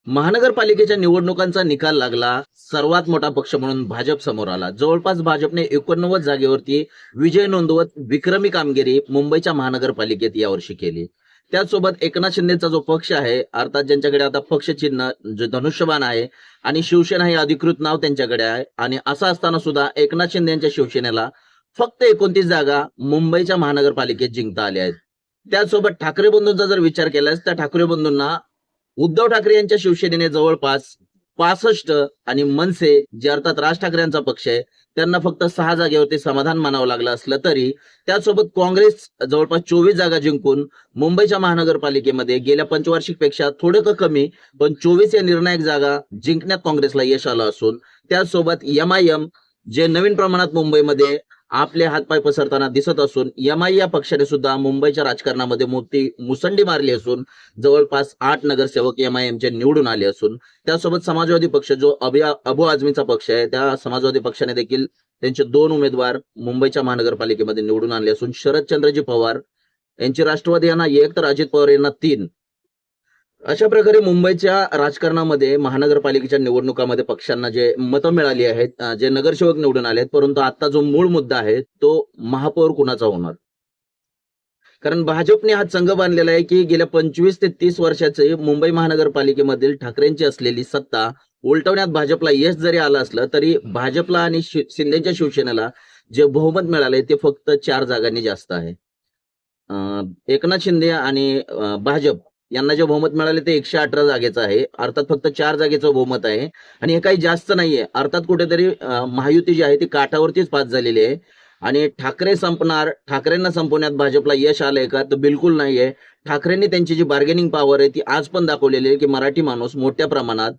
महानगरपालिकेच्या निवडणुकांचा निकाल लागला. सर्वात मोठा पक्ष म्हणून भाजप समोर आला. जवळपास भाजपने 89 जागेवरती विजय नोंदवत विक्रमी कामगिरी मुंबईच्या महानगरपालिकेत यावर्षी केली. त्याचसोबत एकनाथ शिंदेचा जो पक्ष आहे, अर्थात ज्यांच्याकडे आता पक्ष चिन्ह जे धनुष्यबाण आहे आणि शिवसेना हे अधिकृत नाव त्यांच्याकडे आहे, आणि असं असताना सुद्धा एकनाथ शिंदे यांच्या शिवसेनेला फक्त 29 जागा मुंबईच्या महानगरपालिकेत जिंकता आल्या आहेत. त्याचसोबत ठाकरे बंधूंचा जर विचार केलास तर ठाकरे बंधूंना उद्धव ठाकरे यांच्या शिवसेनेने जवळपास 65 आणि मनसे जे अर्थात राज ठाकरे यांचा पक्ष आहे त्यांना फक्त 6 जागेवरती समाधान मानावं लागलं असलं तरी त्यासोबत काँग्रेस जवळपास 24 जागा जिंकून मुंबईच्या महानगरपालिकेमध्ये गेल्या पंचवार्षिक पेक्षा थोडं कमी पण 24 या निर्णायक जागा जिंकण्यात काँग्रेसला यश आलं असून त्यासोबत MIM जे नवीन प्रमाणात मुंबईमध्ये आपले हातपाय पसरताना दिसत असून MI या पक्षाने सुद्धा मुंबईच्या राजकारणामध्ये मोठी मुसंडी मारली असून जवळपास 8 नगरसेवक MIM चे निवडून आले असून त्यासोबत समाजवादी पक्ष जो अबू आझमीचा पक्ष आहे त्या समाजवादी पक्षाने देखील त्यांचे 2 उमेदवार मुंबईच्या महानगरपालिकेमध्ये निवडून आणले असून शरदचंद्रजी पवार यांची राष्ट्रवादी यांना 1 तर अजित पवार यांना 3. अशा प्रकारे मुंबईच्या राजकारणामध्ये महानगरपालिकेच्या निवडणुकामध्ये पक्षांना जे मतं मिळाली आहेत, जे नगरसेवक निवडून आले आहेत, परंतु आता जो मूळ मुद्दा आहे तो महापौर कुणाचा होणार. कारण भाजपने हा संघ बांधलेला आहे की गेल्या 25 ते 30 वर्षाचे मुंबई महानगरपालिकेमधील ठाकरेंची असलेली सत्ता उलटवण्यात भाजपला यश जरी आलं असलं तरी भाजपला आणि शिंदेच्या शिवसेनेला जे बहुमत मिळाले ते फक्त 4 जागांनी जास्त आहे. एकनाथ शिंदे आणि भाजप यांना जे बहुमत मिळाले ते 118 जागेचं आहे, अर्थात फक्त 4 जागेचं बहुमत आहे आणि हे काही जास्त नाहीये. अर्थात कुठेतरी महायुती जी आहे ती काठावरतीच पास झालेली आहे आणि ठाकरेंना संपवण्यात भाजपला यश आलंय का तर बिलकुल नाहीये. ठाकरेंनी त्यांची जी बार्गेनिंग पॉवर आहे ती आज पण दाखवलेली आहे की मराठी माणूस मोठ्या प्रमाणात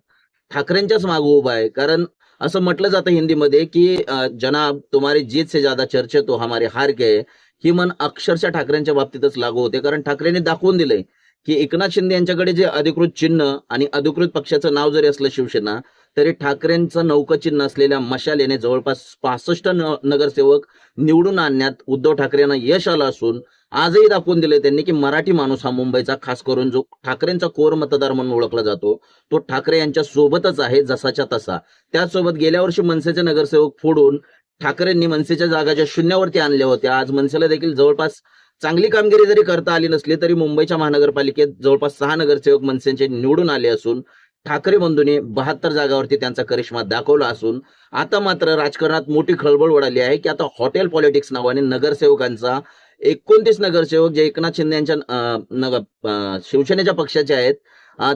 ठाकरेंच्याच मागे उभा आहे. कारण असं म्हटलं जातं हिंदीमध्ये की जनाब तुम्हारी जीत से ज्यादा चर्चे तो हमारे हार के, ही मन अक्षरशः ठाकरेंच्या बाबतीतच लागू होते. कारण ठाकरेंनी दाखवून दिलंय की एकनाथ शिंदे यांच्याकडे जे अधिकृत चिन्ह आणि अधिकृत पक्षाचं नाव जरी असलं शिवसेना तरी ठाकरेंचं नौका चिन्ह असलेल्या मशाल याने जवळपास 65 नगरसेवक निवडून आणण्यात उद्धव ठाकरे यांना यश आलं असून आजही दाखवून दिले त्यांनी की मराठी माणूस हा मुंबईचा खास करून जो ठाकरेंचा कोर मतदार म्हणून ओळखला जातो तो ठाकरे यांच्या सोबतच आहे जसाच्या तसा. त्याचसोबत गेल्या वर्षी मनसेचे नगरसेवक फोडून ठाकरेंनी मनसेच्या जागा ज्या शून्यावरती आणल्या होत्या आज मनसेला देखील जवळपास चांगली कामगिरी जरी करता आली नसली तरी मुंबईच्या महानगरपालिकेत जवळपास 6 नगरसेवक मनसेचे निवडून आले असून ठाकरे बंधूंनी 72 जागावरती त्यांचा करिश्मा दाखवला असून आता मात्र राजकारणात मोठी खळबळ उडाली आहे की आता हॉटेल पॉलिटिक्स नावाने नगरसेवकांचा 29 नगरसेवक जे एकनाथ शिंदे यांच्या शिवसेनेच्या पक्षाचे आहेत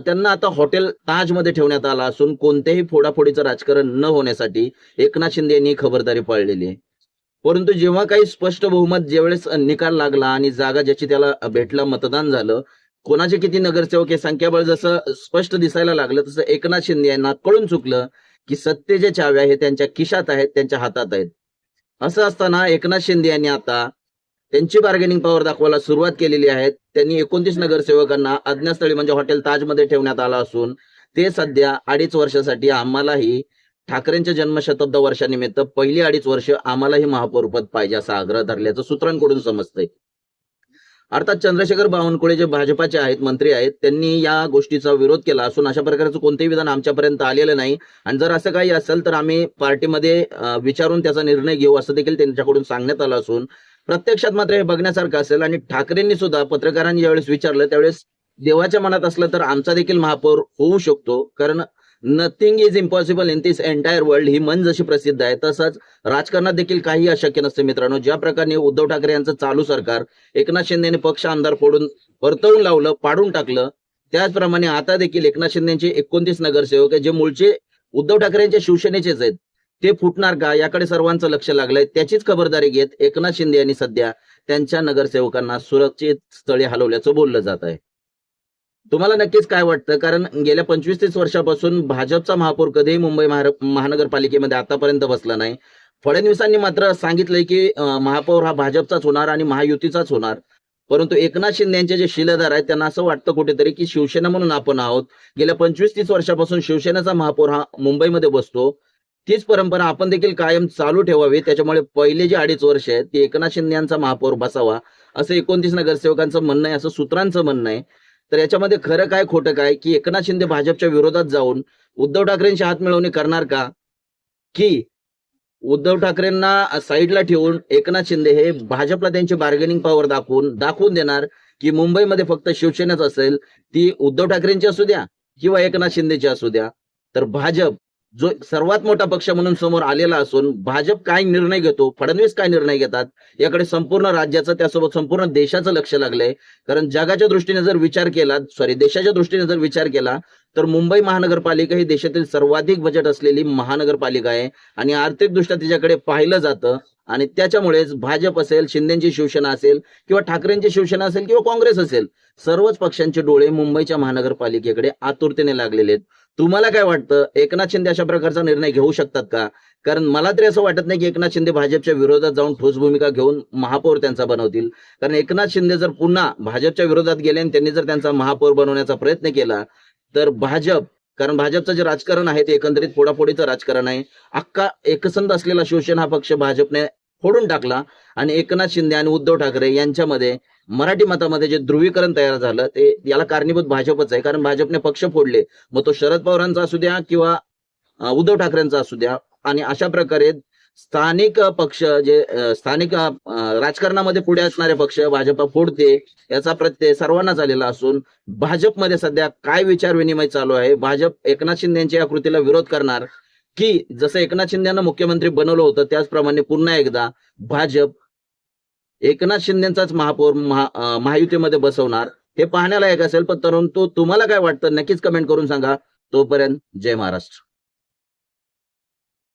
त्यांना आता हॉटेल ताजमध्ये ठेवण्यात आला असून कोणत्याही फोडाफोडीचं राजकारण न होण्यासाठी एकनाथ शिंदे यांनी खबरदारी पाळलेली आहे. परंतु जेव्हा काही स्पष्ट बहुमत ज्यावेळेस निकाल लागला आणि जागा ज्याची त्याला भेटला मतदान झालं, कोणाचे किती नगरसेवक हे संख्याबळ जसं स्पष्ट दिसायला लागलं तसं एकनाथ शिंदे यांना कळून चुकलं की सत्तेच्या चाव्या हे त्यांच्या खिशात आहेत, त्यांच्या हातात आहेत. असं असताना एकनाथ शिंदे यांनी आता त्यांची बार्गेनिंग पॉवर दाखवायला सुरुवात केलेली आहे. त्यांनी 29 नगरसेवकांना अज्ञातस्थळी म्हणजे हॉटेल ताजमध्ये ठेवण्यात आला असून ते सध्या 2.5 वर्षासाठी आम्हालाही ठाकरेंच्या जन्मशताब्दी वर्षानिमित्त पहिली 2.5 वर्ष आम्हालाही महापौरपद पाहिजे असा आग्रह धरल्याचं सूत्रांकडून समजतंय. अर्थात चंद्रशेखर बावनकुळे जे भाजपाचे आहेत, मंत्री आहेत, त्यांनी या गोष्टीचा विरोध केला असून अशा प्रकारचं कोणतेही विधान आमच्यापर्यंत आलेलं नाही आणि जर असं काही असेल तर आम्ही पार्टीमध्ये विचारून त्याचा निर्णय घेऊ असं देखील त्यांच्याकडून सांगण्यात आलं असून प्रत्यक्षात मात्र हे बघण्यासारखं असेल. आणि ठाकरेंनी सुद्धा पत्रकारांनी ज्यावेळेस विचारलं त्यावेळेस देवाच्या मनात असलं तर आमचा देखील महापौर होऊ शकतो, कारण nothing is impossible in this entire world ही म्हण जशी प्रसिद्ध आहे तसंच राजकारणात देखील काही अशक्य नसते मित्रांनो. ज्या प्रकारे उद्धव ठाकरे यांचं चालू सरकार एकनाथ शिंदेने पक्ष आमदार फोडून परतवून लावलं, पाडून टाकलं, त्याचप्रमाणे आता देखील एकनाथ शिंदेचे 29 नगरसेवक आहे जे मूळचे उद्धव ठाकरे यांच्या शिवसेनेचेच आहेत ते फुटणार का याकडे सर्वांचं लक्ष लागलंय. त्याचीच खबरदारी घेत एकनाथ शिंदे यांनी सध्या त्यांच्या नगरसेवकांना सुरक्षित स्थळी हलवल्याचं बोललं जात आहे. तुम्हाला नक्कीच काय वाटतं? कारण गेल्या 25-30 वर्षापासून भाजपचा महापौर कधीही मुंबई महानगरपालिकेमध्ये आतापर्यंत बसला नाही. फडणवीसांनी मात्र सांगितलंय की महापौर हा भाजपचाच होणार आणि महायुतीचाच होणार. परंतु एकनाथ शिंदे यांचे जे शिलेदार आहेत त्यांना असं वाटतं कुठेतरी की शिवसेना म्हणून आपण आहोत. गेल्या 25-30 वर्षापासून शिवसेनेचा महापौर हा मुंबईमध्ये बसतो. तीच परंपरा आपण देखील कायम चालू ठेवावी. त्याच्यामुळे पहिले जे 2.5 वर्ष आहेत ते एकनाथ शिंदे यांचा महापौर बसावा असं 29 नगरसेवकांचं म्हणणं आहे, असं सूत्रांचं म्हणणं आहे. तर याच्यामध्ये खरं काय खोटं काय, की एकनाथ शिंदे भाजपच्या विरोधात जाऊन उद्धव ठाकरेंची हातमिळवणी करणार का, की उद्धव ठाकरेंना साईडला ठेवून एकनाथ शिंदे हे भाजपला त्यांची बार्गेनिंग पॉवर दाखवून देणार, की मुंबईमध्ये फक्त शिवसेनाच असेल, ती उद्धव ठाकरेंची असू द्या किंवा एकनाथ शिंदेची असू द्या. तर भाजप जो सर्वात मोठा पक्ष म्हणून समोर आलेला असून भाजप काय निर्णय घेतो, फडणवीस काय निर्णय घेतात, याकडे संपूर्ण राज्याचं त्यासोबत संपूर्ण देशाचं लक्ष लागलंय. कारण जगाच्या दृष्टीने जर विचार केला, देशाच्या दृष्टीने जर विचार केला, तर मुंबई महानगरपालिका ही देशातील सर्वाधिक बजेट असलेली महानगरपालिका आहे आणि आर्थिकदृष्ट्या तिच्याकडे पाहिलं जातं. आणि त्याच्यामुळेच भाजप असेल, शिंदेची शिवसेना असेल किंवा ठाकरेंची शिवसेना असेल किंवा काँग्रेस असेल, सर्वच पक्षांचे डोळे मुंबईच्या महानगरपालिकेकडे आतुरतेने लागलेले आहेत. तुम्हाला काय वाटतं, एकनाथ शिंदे अशा प्रकारचा निर्णय घेऊ शकतात का? कारण मला तरी असं वाटत नाही की एकनाथ शिंदे भाजपच्या विरोधात जाऊन ठोस भूमिका घेऊन महापौर त्यांचा बनवतील. कारण एकनाथ शिंदे जर पुन्हा भाजपच्या विरोधात गेले आणि त्यांनी जर त्यांचा महापौर बनवण्याचा प्रयत्न केला, तर कारण भाजपचं जे राजकारण आहे ते एकंदरीत फोडाफोडीचं राजकारण आहे. अख्खा एकसंध असलेला शिवसेना हा पक्ष भाजपने फोडून टाकला आणि एकनाथ शिंदे आणि उद्धव ठाकरे यांच्यामध्ये मराठी मतामध्ये जे ध्रुवीकरण तयार झालं, ते याला कारणीभूत भाजपच आहे. कारण भाजपने पक्ष फोडले, मग तो शरद पवारांचा असू द्या किंवा उद्धव ठाकरेंचा असू द्या. आणि अशा प्रकारे स्थानिक पक्ष जे स्थानिक राजकारणामध्ये पुढे असणारे पक्ष भाजप फोडते, याचा प्रत्यय सर्वांना झालेला असून भाजपमध्ये सध्या काय विचार विनिमय चालू आहे, भाजप एकनाथ शिंदे यांच्या या कृतीला विरोध करणार, की जसं एकनाथ शिंदेना मुख्यमंत्री बनवलं होतं त्याचप्रमाणे पुन्हा एकदा भाजप एकनाथ शिंदेचाच महापौर महायुतीमध्ये बसवणार, हे पाहण्यालायक असेल. पण परंतु तुम्हाला काय वाटतं नक्कीच कमेंट करून सांगा. तोपर्यंत जय महाराष्ट्र.